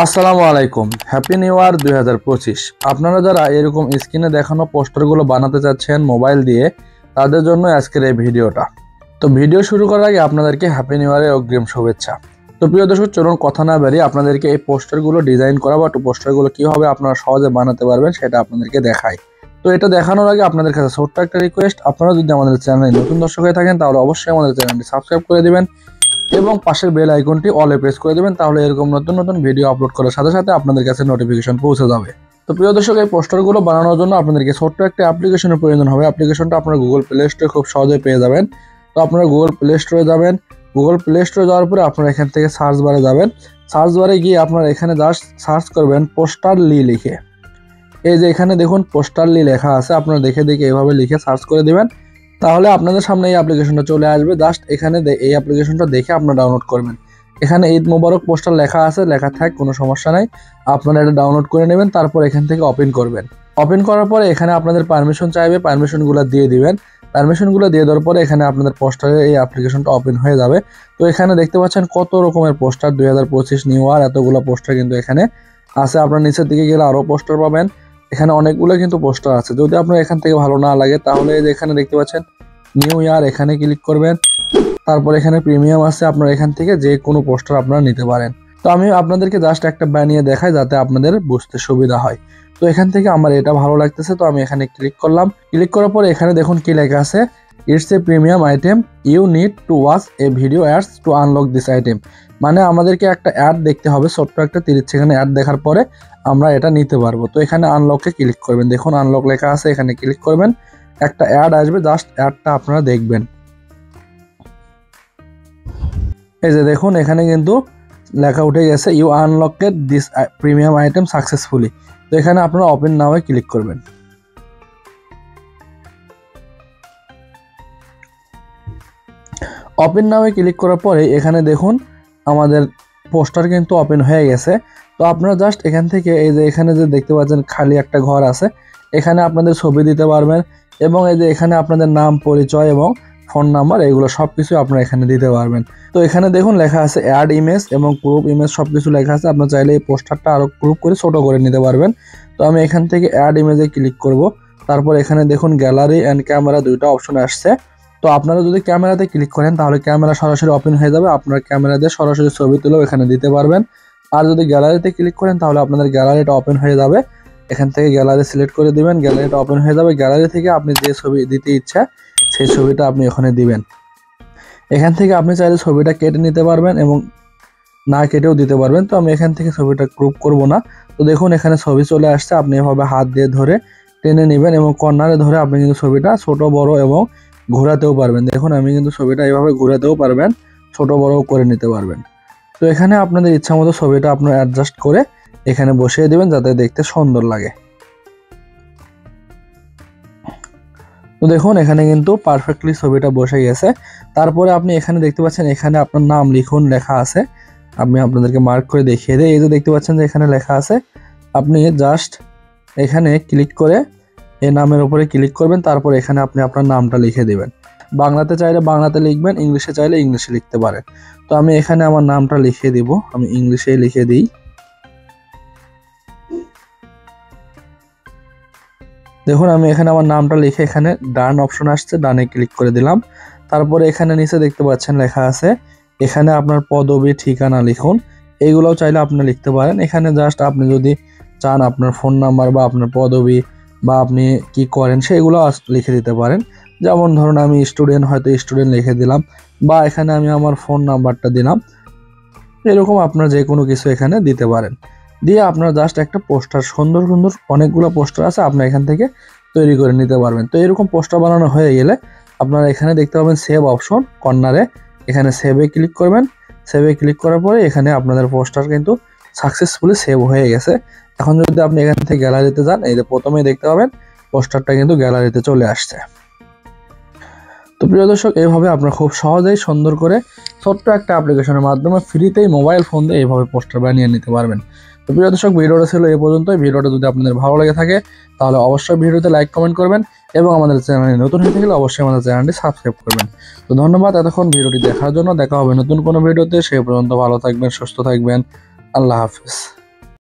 আসসালামু আলাইকুম, happy new year 2025। আপনারা যারা এরকম স্ক্রিনে দেখানো পোস্টারগুলো বানাতে চাচ্ছেন মোবাইল দিয়ে, তাদের জন্য আজকের এই ভিডিওটা। তো ভিডিও শুরু করার আগে আপনাদেরকে হ্যাপি নিউ ইয়ারের অগ্রিম শুভেচ্ছা। তো প্রিয় দর্শক, চলুন কথা না বাড়িয়ে আপনাদেরকে এই পোস্টারগুলো ডিজাইন করা বা পোস্টারগুলো কীভাবে আপনারা সহজে বানাতে পারবেন সেটা আপনাদেরকে দেখাই। তো এটা দেখানোর আগে আপনাদের কাছে ছোট্ট একটা রিকোয়েস্ট, আপনারা যদি আমাদের চ্যানেলে নতুন দর্শক হয়ে থাকেন তাহলে অবশ্যই আমাদের চ্যানেলটি সাবস্ক্রাইব করে দিবেন এবং পাশের বেল আইকনটি অলে প্রেস করে দেবেন, তাহলে এরকম নতুন নতুন ভিডিও আপলোড করার সাথে সাথে আপনাদের কাছে নোটিফিকেশন পৌঁছে যাবে। তো প্রিয় দর্শক, এই পোস্টারগুলো বানানোর জন্য আপনাদেরকে ছোট্ট একটা অ্যাপ্লিকেশনের প্রয়োজন হবে। অ্যাপ্লিকেশনটা আপনারা গুগল প্লে স্টোরে খুব সহজে পেয়ে যাবেন। তো আপনারা গুগল প্লে স্টোরে যাবেন। গুগল প্লে স্টোরে যাওয়ার পরে আপনারা এখান থেকে সার্চ বারে যাবেন। সার্চ বারে গিয়ে আপনারা এখানে জাস্ট সার্চ করবেন পোস্টারলি লিখে। এই যে এখানে দেখুন পোস্টারলি লেখা আছে, আপনারা দেখে দেখে এভাবে লিখে সার্চ করে দিবেন, তাহলে আপনাদের সামনে এই অ্যাপ্লিকেশনটা চলে আসবে। জাস্ট এখানে এই অ্যাপ্লিকেশনটা দেখে আপনারা ডাউনলোড করবেন। এখানে ঈদ মোবারক পোস্টার লেখা আছে, লেখা থাক, কোনো সমস্যা নাই। আপনারা এটা ডাউনলোড করে নেবেন, তারপর এখান থেকে ওপেন করবেন। ওপেন করার পরে এখানে আপনাদের পারমিশন চাইবে, পারমিশনগুলো দিয়ে দিবেন। পারমিশনগুলো দিয়ে দেওয়ার পরে এখানে আপনাদের পোস্টারের এই অ্যাপ্লিকেশনটা ওপেন হয়ে যাবে। তো এখানে দেখতে পাচ্ছেন কত রকমের পোস্টার, 2025 নিউ ইয়ার এতগুলো পোস্টার কিন্তু এখানে আছে। আপনার নিচের দিকে গেলে আরও পোস্টার পাবেন। এখানে অনেকগুলো কিন্তু পোস্টার আছে। যদি আপনার এখান থেকে ভালো না লাগে তাহলে এখানে দেখতে পাচ্ছেন নিউ ইয়ার, এখানে ক্লিক করবেন। তারপর এখানে প্রিমিয়াম আছে, আপনারা এখান থেকে যে কোনো পোস্টার আপনারা নিতে পারেন। তো আমি আপনাদেরকে জাস্ট একটা বানিয়ে দেখাই যাতে আপনাদের বুঝতে সুবিধা হয়। তো এখান থেকে আমার এটা ভালো লাগতেছে, তো আমি এখানে ক্লিক করলাম। ক্লিক করার পরে এখানে দেখুন কি লেখা আছে, it's a premium item, you need to watch a video ads to unlock this item. মানে আমাদেরকে একটা অ্যাড দেখতে হবে, ছোট্ট একটা 30 সেকেন্ড অ্যাড দেখার পরে আমরা এটা নিতে পারবো। তো এখানে আনলকে ক্লিক করবেন, দেখুন আনলক লেখা আছে, এখানে ক্লিক করবেন। একটা অ্যাড আসবে, জাস্ট অ্যাডটা আপনারা দেখবেন। এই যে দেখুন এখানে কিন্তু লেখা উঠে গেছে, you unlocked this premium item successfully. তো এখানে আপনারা ওপেন নাও ক্লিক করবেন। ওপেন নাও ক্লিক করার পরে এখানে দেখুন আমাদের পোস্টার কিন্তু ওপেন হয়ে গেছে। তো আপনারা জাস্ট এখান থেকে এই যে এখানে যে দেখতে পাচ্ছেন খালি একটা ঘর আছে, এখানে আপনাদের ছবি দিতে পারবেন এবং এই যে এখানে আপনাদের নাম, পরিচয় এবং ফোন নাম্বার, এগুলো সব কিছু আপনারা এখানে দিতে পারবেন। তো এখানে দেখুন লেখা আছে অ্যাড ইমেজ এবং গ্রুপ ইমেজ, সব কিছু লেখা আছে। আপনার চাইলে এই পোস্টারটা আরও গ্রুপ করে ছোটো করে নিতে পারবেন। তো আমি এখান থেকে অ্যাড ইমেজে ক্লিক করব। তারপর এখানে দেখুন গ্যালারি অ্যান্ড ক্যামেরা দুইটা অপশন আসছে। তো আপনারা যদি ক্যামেরাতে ক্লিক করেন তাহলে ক্যামেরা সরাসরি ওপেন হয়ে যাবে, আপনার ক্যামেরা দিয়ে সরাসরি ছবি তুলেও এখানে দিতে পারবেন। আর যদি গ্যালারিতে ক্লিক করেন তাহলে আপনাদের গ্যালারিটা ওপেন হয়ে যাবে। এখান থেকে গ্যালারি সিলেক্ট করে দিবেন, গ্যালারিটা ওপেন হয়ে যাবে। গ্যালারি থেকে আপনি যে ছবি দিতে ইচ্ছা সেই ছবিটা আপনি ওখানে দিবেন। এখান থেকে আপনি চাইলে ছবিটা কেটে নিতে পারবেন এবং না কেটেও দিতে পারবেন। তো আমি এখান থেকে ছবিটা গ্রুপ করব না। তো দেখুন এখানে ছবি চলে আসছে, আপনি এভাবে হাত দিয়ে ধরে টেনে নেবেন এবং কর্নারে ধরে আপনি কিন্তু ছবিটা ছোট বড় এবং ঘোরাতেও পারবেন। দেখুন আমি কিন্তু ছবিটা এইভাবে ঘোরাতেও পারবেন, ছোট বড়ও করে নিতে পারবেন। তো এখানে আপনাদের ইচ্ছা মতো ছবিটা আপনারা অ্যাডজাস্ট করে এখানে বসিয়ে দিবেন যাতে দেখতে সুন্দর লাগে। তো দেখুন এখানে কিন্তু পারফেক্টলি ছবিটা বসে গেছে। তারপরে আপনি এখানে দেখতে পাচ্ছেন এখানে আপনার নাম লিখুন লেখা আছে, আমি আপনাদেরকে মার্ক করে দেখিয়ে দিই। এই যে দেখতে পাচ্ছেন যে এখানে লেখা আছে, আপনি জাস্ট এখানে ক্লিক করে এই নামের উপরে ক্লিক করবেন। তারপর এখানে আপনি আপনার নামটা লিখে দিবেন। বাংলাতে চাইলে বাংলাতে লিখবেন, ইংলিশে চাইলে ইংলিশে লিখতে পারেন। তো আমি এখানে আমার নামটা লিখে দিব, আমি ইংলিশেই লিখে দিই। দেখুন আমি এখানে আমার নামটা লিখে এখানে ডান অপশন আসছে, ডানে ক্লিক করে দিলাম। তারপরে এখানে নিচে দেখতে পাচ্ছেন লেখা আছে, এখানে আপনার পদবি, ঠিকানা লিখুন। এইগুলোও চাইলে আপনি লিখতে পারেন। এখানে জাস্ট আপনি যদি চান আপনার ফোন নাম্বার বা আপনার পদবি বা আপনি কি করেন সেগুলো লিখে দিতে পারেন। যেমন ধরুন আমি স্টুডেন্ট, হয়তো স্টুডেন্ট লিখে দিলাম, বা এখানে আমি আমার ফোন নাম্বারটা দিলাম। এরকম আপনার যে কোনো কিছু এখানে দিতে পারেন। দিয়ে আপনারা জাস্ট একটা পোস্টার, সুন্দর সুন্দর অনেকগুলো পোস্টার আছে, আপনারা এখান থেকে তৈরি করে নিতে পারবেন। তো এরকম পোস্টার বানানো হয়ে গেলে আপনারা এখানে দেখতে পাবেন সেভ অপশন কর্নারে, এখানে সেভে ক্লিক করবেন। সেভে ক্লিক করার পরে এখানে আপনাদের পোস্টার কিন্তু সাকসেসফুলি সেভ হয়ে গেছে। এখন যদি আপনি এখান থেকে গ্যালারিতে যান, এই যে প্রথমেই দেখতে পাবেন পোস্টারটা কিন্তু গ্যালারিতে চলে আসছে। তো প্রিয় দর্শক, এইভাবে আপনারা খুব সহজেই সুন্দর করে ছোট্ট একটা অ্যাপ্লিকেশনের মাধ্যমে ফ্রিতেই মোবাইল ফোন দিয়ে এইভাবে পোস্টার বানিয়ে নিতে পারবেন। তো প্রিয় দর্শক, ভিডিওটা ছিল এই পর্যন্তই। ভিডিওটা যদি আপনাদের ভালো লেগে থাকে তাহলে অবশ্যই ভিডিওতে লাইক কমেন্ট করবেন এবং আমাদের চ্যানেলে নতুন হয়ে থাকলে অবশ্যই আমাদের চ্যানেলটি সাবস্ক্রাইব করবেন। তো ধন্যবাদ এতক্ষণ ভিডিওটি দেখার জন্য। দেখা হবে নতুন কোনো ভিডিওতে, সেই পর্যন্ত ভালো থাকবেন, সুস্থ থাকবেন। আল্লাহ হাফিজ।